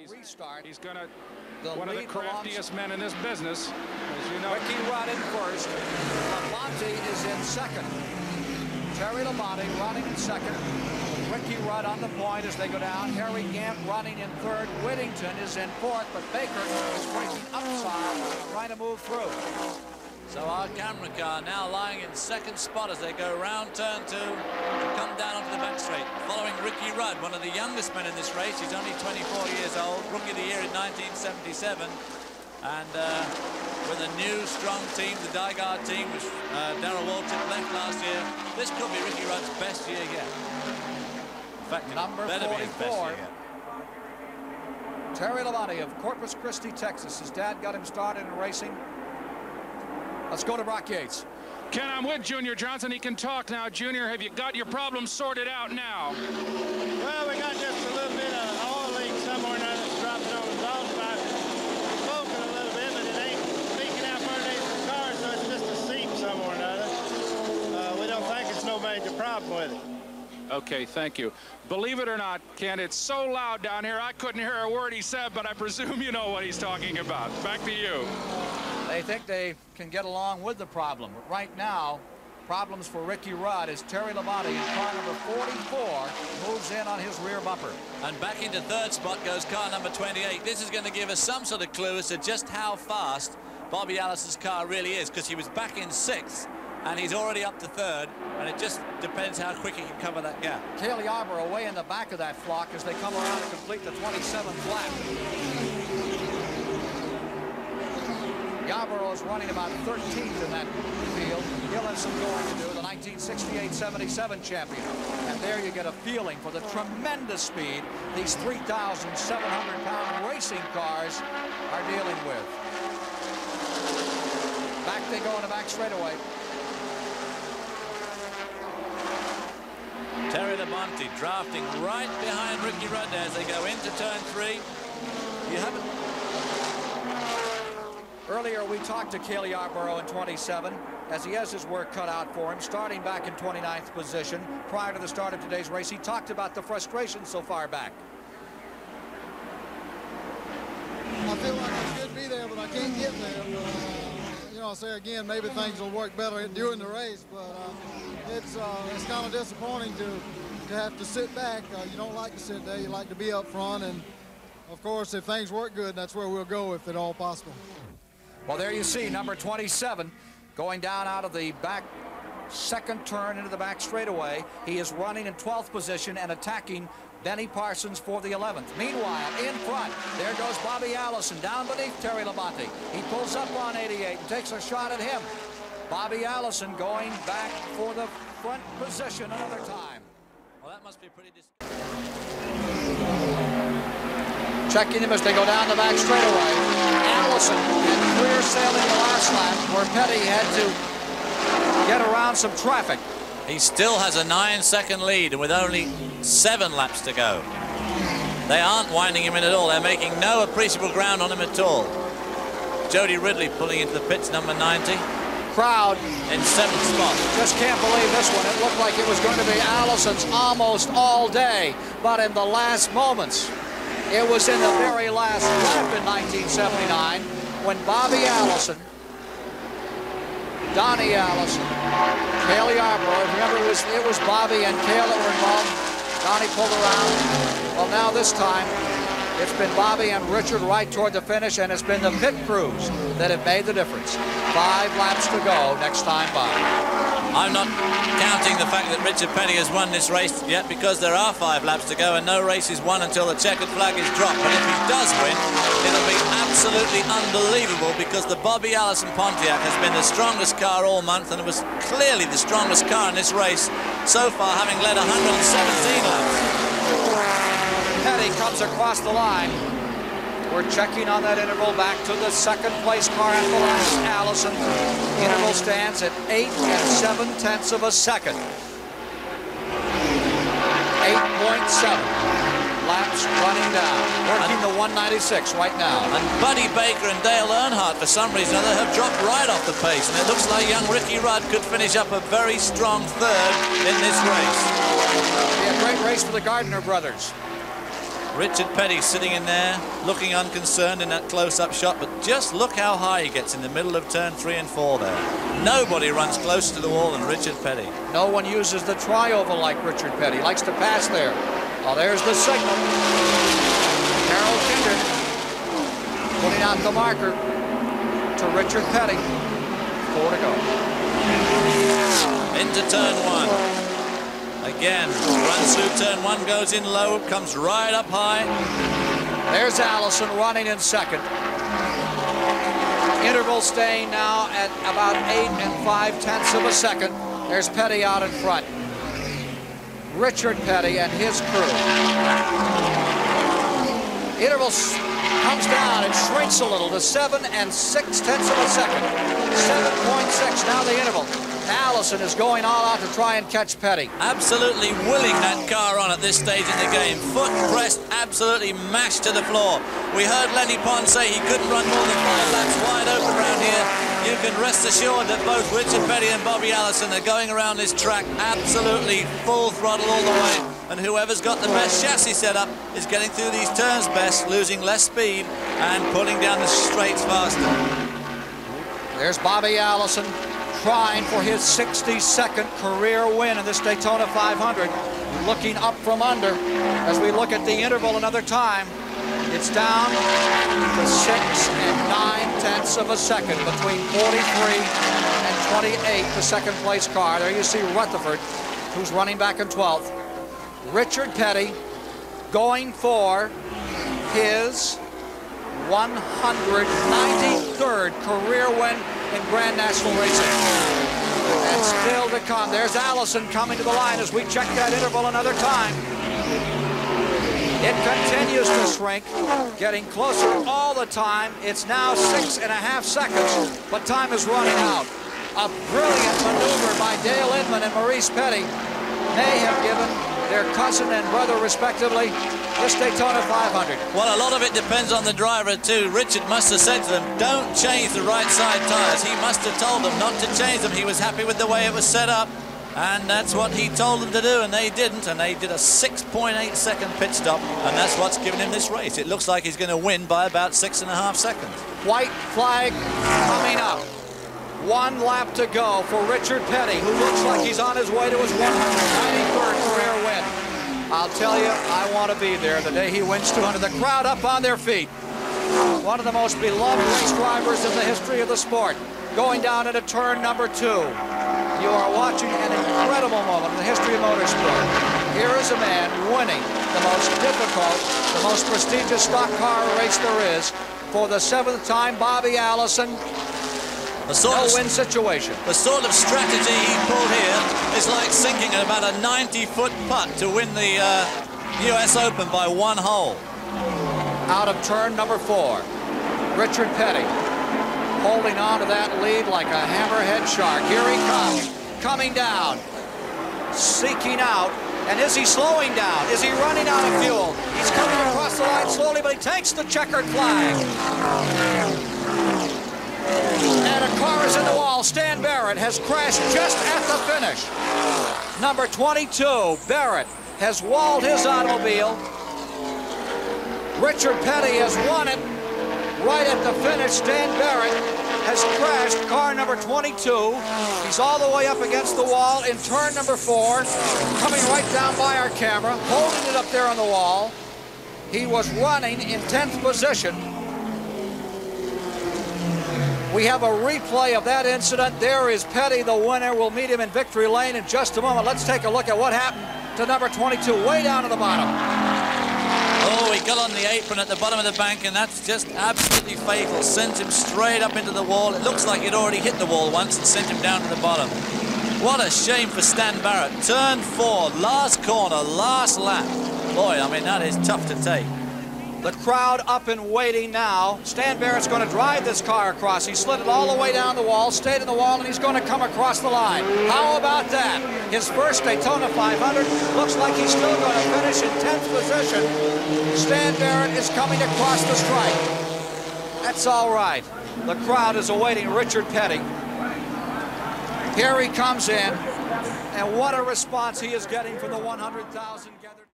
restart. He's one of the craftiest men in this business, as you know. Ricky Rudd in first. Labonte is in second. Terry Labonte running in second. Ricky Rudd on the point as they go down. Harry Gant running in third. Whittington is in fourth, but Baker is breaking upside, trying to move through. So our camera car now lying in second spot as they go round turn 2 to come down onto the back straight. Following Ricky Rudd, one of the youngest men in this race. He's only 24 years old, rookie of the year in 1977. And with a new, strong team, the Dygard team, which Darrell Waltrip left last year, this could be Ricky Rudd's best year yet. In fact, number better 44. be his best year yet. Terry Labonte of Corpus Christi, Texas. His dad got him started in racing. Let's go to Brock Yates. Ken, I'm with Junior Johnson. He can talk now. Junior, have you got your problems sorted out now? Well, we got just a little bit of oil leak somewhere or another that's dropping on the exhaust pipe. Smoking a little bit, but it ain't leaking out underneath the car, so it's just a seep somewhere or another. We don't think it's no major problem with it. Okay, thank you. Believe it or not, Ken, it's so loud down here, I couldn't hear a word he said, but I presume you know what he's talking about. Back to you. They think they can get along with the problem. But right now, problems for Ricky Rudd as Terry Labonte in car number 44 moves in on his rear bumper. And back into third spot goes car number 28. This is going to give us some sort of clue as to just how fast Bobby Allison's car really is, because he was back in sixth and he's already up to third, and it just depends how quick he can cover that gap. Cale Yarborough way in the back of that flock as they come around to complete the 27th lap. Yarborough is running about 13th in that field. He'll have some going to do, the 1968-77 champion. And there you get a feeling for the tremendous speed these 3,700-pound racing cars are dealing with. Back they go in the back straightaway. Terry Labonte drafting right behind Ricky Rudd as they go into turn 3. You haven't... Earlier, we talked to Cale Yarborough in 27, as he has his work cut out for him, starting back in 29th position. Prior to the start of today's race, he talked about the frustration so far back. I feel like I should be there, but I can't get there. You know, I say again, maybe things will work better during the race, but it's kind of disappointing to have to sit back. You don't like to sit there, you like to be up front, and of course, if things work good, that's where we'll go if at all possible. Well, there you see number 27 going down out of the back second turn into the back straightaway. He is running in 12th position and attacking Benny Parsons for the 11th. Meanwhile, in front, there goes Bobby Allison down beneath Terry Labonte. He pulls up on 88 and takes a shot at him. Bobby Allison going back for the front position another time. Well, that must be pretty... Checking him as they go down the back straightaway. Allison had clear sailing the last lap where Petty had to get around some traffic. He still has a 9-second lead, and with only 7 laps to go. They aren't winding him in at all. They're making no appreciable ground on him at all. Jody Ridley pulling into the pits, number 90. Crowd in 7th spot. Just can't believe this one. It looked like it was going to be Allison's almost all day, but in the last moments, it was in the very last lap in 1979 when Bobby Allison, Donnie Allison, Cale Yarborough, remember it was Bobby and Cale that were involved. Donnie pulled around. Well, now this time, it's been Bobby and Richard right toward the finish, and it's been the pit crews that have made the difference. 5 laps to go next time by. I'm not counting the fact that Richard Petty has won this race yet, because there are 5 laps to go and no race is won until the checkered flag is dropped. But if he does win, it'll be absolutely unbelievable, because the Bobby Allison Pontiac has been the strongest car all month, and it was clearly the strongest car in this race so far, having led 117 laps. Petty comes across the line. We're checking on that interval back to the second place car at the last. Allison. Interval stands at 8 7/10 of a second. 8.7 laps running down. Working the 196 right now. And Buddy Baker and Dale Earnhardt, for some reason or other, have dropped right off the pace. And it looks like young Ricky Rudd could finish up a very strong third in this race. It'll be a great race for the Gardner brothers. Richard Petty sitting in there, looking unconcerned in that close-up shot, but just look how high he gets in the middle of turn 3 and 4 there. Nobody runs closer to the wall than Richard Petty. No one uses the tri-oval like Richard Petty. Likes to pass there. Oh, there's the signal. Harold Kinder putting out the marker to Richard Petty. 4 to go. Into turn 1. Again, runs through turn 1, goes in low, comes right up high. There's Allison running in second. Interval staying now at about 8 5/10 of a second. There's Petty out in front. Richard Petty and his crew. Interval comes down and shrinks a little to 7 6/10 of a second. 7.6 now the interval. Allison is going all out to try and catch Petty. Absolutely willing that car on at this stage in the game. Foot pressed, absolutely mashed to the floor. We heard Lenny Pond say he couldn't run more than 5 laps wide open around here. You can rest assured that both Richard Petty and Bobby Allison are going around this track absolutely full throttle all the way. And whoever's got the best chassis set up is getting through these turns best, losing less speed and pulling down the straights faster. There's Bobby Allison trying for his 62nd career win in this Daytona 500. Looking up from under as we look at the interval another time. It's down to 6 9/10 of a second between 43 and 28, the second place car. There you see Rutherford, who's running back in 12th. Richard Petty going for his 193rd career win in Grand National Racing. And still to come. There's Allison coming to the line as we check that interval another time. It continues to shrink, getting closer all the time. It's now 6.5 seconds, but time is running out. A brilliant maneuver by Dale Inman and Maurice Petty may have given their cousin and brother, respectively, this Daytona 500. Well, a lot of it depends on the driver, too. Richard must have said to them, don't change the right side tires. He must have told them not to change them. He was happy with the way it was set up, and that's what he told them to do, and they didn't, and they did a 6.8-second pit stop, and that's what's given him this race. It looks like he's going to win by about 6.5 seconds. White flag coming up. 1 lap to go for Richard Petty, who looks like he's on his way to his 193rd career win. I'll tell you, I want to be there the day he wins 200. The crowd up on their feet. One of the most beloved race drivers in the history of the sport. Going down into turn number 2. You are watching an incredible moment in the history of motorsport. Here is a man winning the most difficult, the most prestigious stock car race there is. For the 7th time, Bobby Allison. No-win situation. The sort of strategy he pulled here is like sinking at about a 90-foot putt to win the US Open by 1 hole. Out of turn number 4, Richard Petty holding on to that lead like a hammerhead shark. Here he comes, coming down, seeking out. And is he slowing down? Is he running out of fuel? He's coming across the line slowly, but he takes the checkered flag. And a car is in the wall. Stan Barrett has crashed just at the finish. Number 22, Barrett, has walled his automobile. Richard Petty has won it. Right at the finish, Stan Barrett has crashed car number 22. He's all the way up against the wall in turn number 4, coming right down by our camera, holding it up there on the wall. He was running in 10th position. We have a replay of that incident. There is Petty, the winner. We'll meet him in victory lane in just a moment. Let's take a look at what happened to number 22, way down to the bottom. Oh, he got on the apron at the bottom of the bank, and that's just absolutely fatal. Sent him straight up into the wall. It looks like he'd already hit the wall once and sent him down to the bottom. What a shame for Stan Barrett. Turn 4, last corner, last lap. Boy, I mean, that is tough to take. The crowd up and waiting now. Stan Barrett's going to drive this car across. He slid it all the way down the wall, stayed in the wall, and he's going to come across the line. How about that? His first Daytona 500. Looks like he's still going to finish in 10th position. Stan Barrett is coming across the stripe. That's all right. The crowd is awaiting Richard Petty. Here he comes in, and what a response he is getting from the 100,000 gathered.